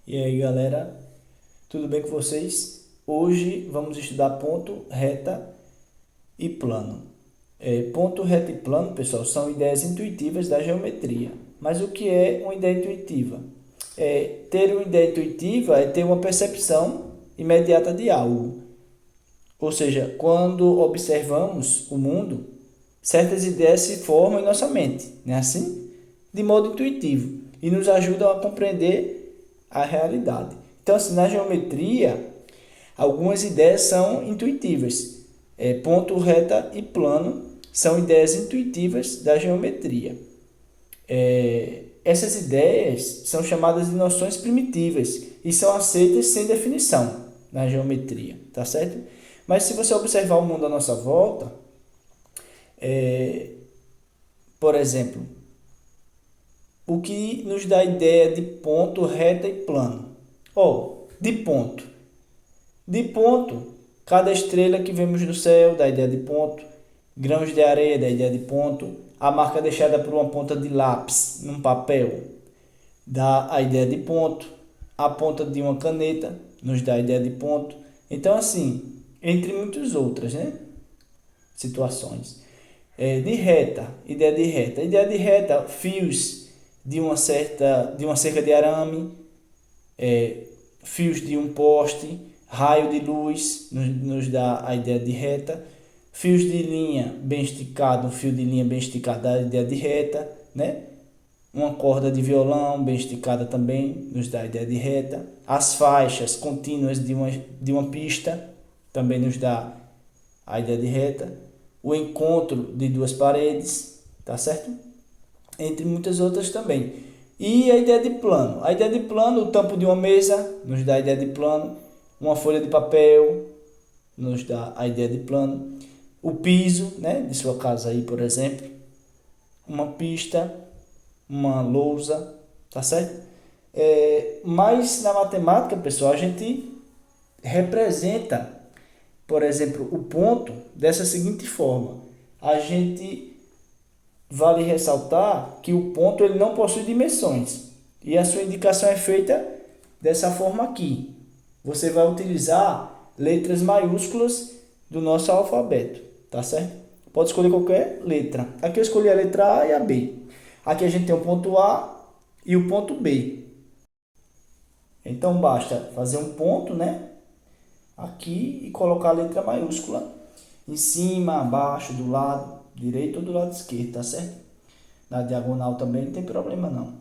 E aí, galera, tudo bem com vocês? Hoje vamos estudar ponto, reta e plano. Ponto, reta e plano, pessoal, são ideias intuitivas da geometria. Mas o que é uma ideia intuitiva? Ter uma ideia intuitiva é ter uma percepção imediata de algo. Ou seja, quando observamos o mundo, certas ideias se formam em nossa mente, não é assim? De modo intuitivo e nos ajudam a compreender a realidade. Então, assim, na geometria, algumas ideias são intuitivas. Ponto, reta e plano são ideias intuitivas da geometria. Essas ideias são chamadas de noções primitivas e são aceitas sem definição na geometria, tá certo? Mas se você observar o mundo à nossa volta, por exemplo, o que nos dá a ideia de ponto, reta e plano? De ponto. De ponto, cada estrela que vemos no céu dá a ideia de ponto, grãos de areia dá a ideia de ponto, a marca deixada por uma ponta de lápis num papel dá a ideia de ponto, a ponta de uma caneta nos dá a ideia de ponto. Então, assim, entre muitas outras, né, situações. De reta, ideia de reta. Ideia de reta, fios de uma cerca de arame, fios de um poste, raio de luz nos dá a ideia de reta, fios de linha bem esticado, um fio de linha bem esticado dá a ideia de reta, né? Uma corda de violão bem esticada também nos dá a ideia de reta, as faixas contínuas de uma pista também nos dá a ideia de reta, o encontro de duas paredes, tá certo? Entre muitas outras também. E a ideia de plano. A ideia de plano, o tampo de uma mesa nos dá a ideia de plano, uma folha de papel nos dá a ideia de plano, o piso, né, de sua casa aí, por exemplo, uma pista, uma lousa, tá certo? Mas na matemática, pessoal, a gente representa, por exemplo, o ponto dessa seguinte forma. A gente vale ressaltar que o ponto ele não possui dimensões e a sua indicação é feita dessa forma aqui. Você vai utilizar letras maiúsculas do nosso alfabeto, tá certo? Pode escolher qualquer letra. Aqui eu escolhi a letra A e a B. Aqui a gente tem o ponto A e o ponto B. Então basta fazer um ponto, né? Aqui e colocar a letra maiúscula em cima, abaixo, do lado direito ou do lado esquerdo, tá certo? Na diagonal também não tem problema não.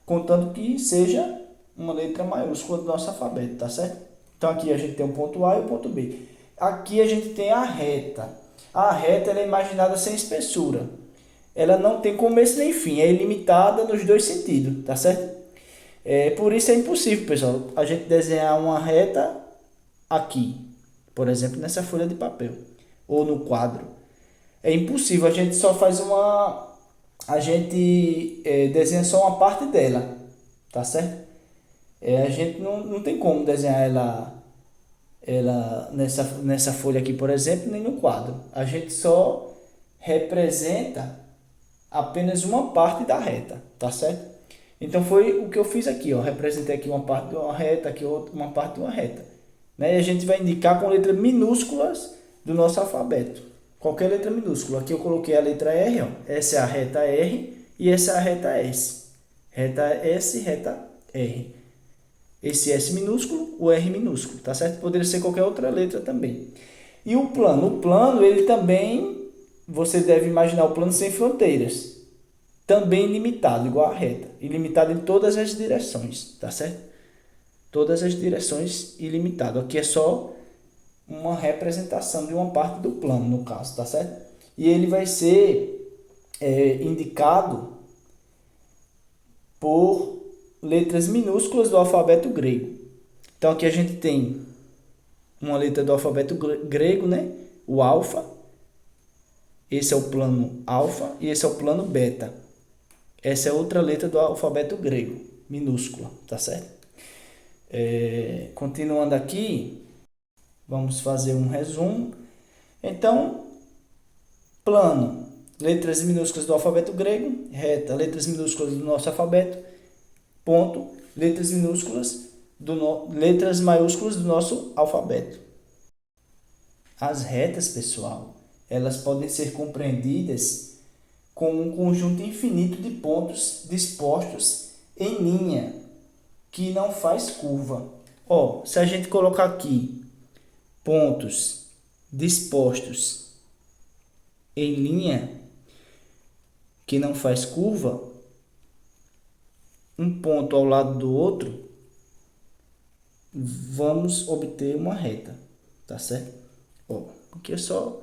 Contanto que seja uma letra maiúscula do nosso alfabeto, tá certo? Então aqui a gente tem o ponto A e o ponto B. Aqui a gente tem a reta. A reta ela é imaginada sem espessura. Ela não tem começo nem fim, é ilimitada nos dois sentidos, tá certo? Por isso é impossível, pessoal, a gente desenhar uma reta aqui, por exemplo, nessa folha de papel ou no quadro. É impossível, a gente só faz uma. A gente desenha só uma parte dela, tá certo? A gente não tem como desenhar ela nessa folha aqui, por exemplo, nem no quadro. A gente só representa apenas uma parte da reta, tá certo? Então foi o que eu fiz aqui, ó. Representei aqui uma parte de uma reta, aqui outra, uma parte de uma reta. Né? E a gente vai indicar com letras minúsculas do nosso alfabeto. Qualquer letra minúscula. Aqui eu coloquei a letra R, ó. Essa é a reta R e essa é a reta S. Reta S, reta R. Esse S minúsculo, o R minúsculo, tá certo? Poderia ser qualquer outra letra também. E o plano, ele também, você deve imaginar o plano sem fronteiras. Também ilimitado, igual a reta. Ilimitado em todas as direções, tá certo? Todas as direções ilimitado. Aqui é só uma representação de uma parte do plano, no caso, tá certo? E ele vai ser indicado por letras minúsculas do alfabeto grego. Então aqui a gente tem uma letra do alfabeto grego, né? O alfa. Esse é o plano alfa e esse é o plano beta. Essa é outra letra do alfabeto grego, minúscula, tá certo? Continuando aqui, vamos fazer um resumo. Então, plano, letras minúsculas do alfabeto grego, reta, letras minúsculas do nosso alfabeto, ponto, letras minúsculas letras maiúsculas do nosso alfabeto. As retas, pessoal, elas podem ser compreendidas como um conjunto infinito de pontos dispostos em linha, que não faz curva. Ó, se a gente colocar aqui pontos dispostos em linha, que não faz curva, um ponto ao lado do outro, vamos obter uma reta, tá certo? Ó, aqui é só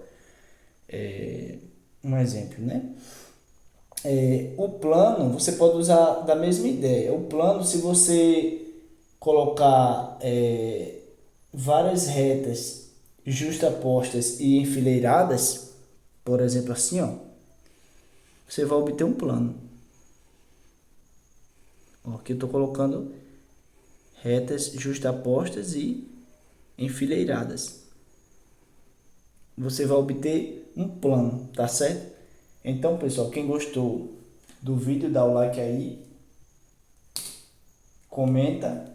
um exemplo, né? O plano, você pode usar da mesma ideia. O plano, se você colocar várias retas justapostas e enfileiradas, por exemplo assim, ó, você vai obter um plano. Ó, aqui eu estou colocando retas justapostas e enfileiradas. Você vai obter um plano, tá certo? Então, pessoal, quem gostou do vídeo, dá o like aí, comenta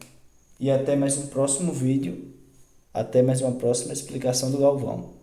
e até mais um próximo vídeo, até mais uma próxima explicação do Galvão.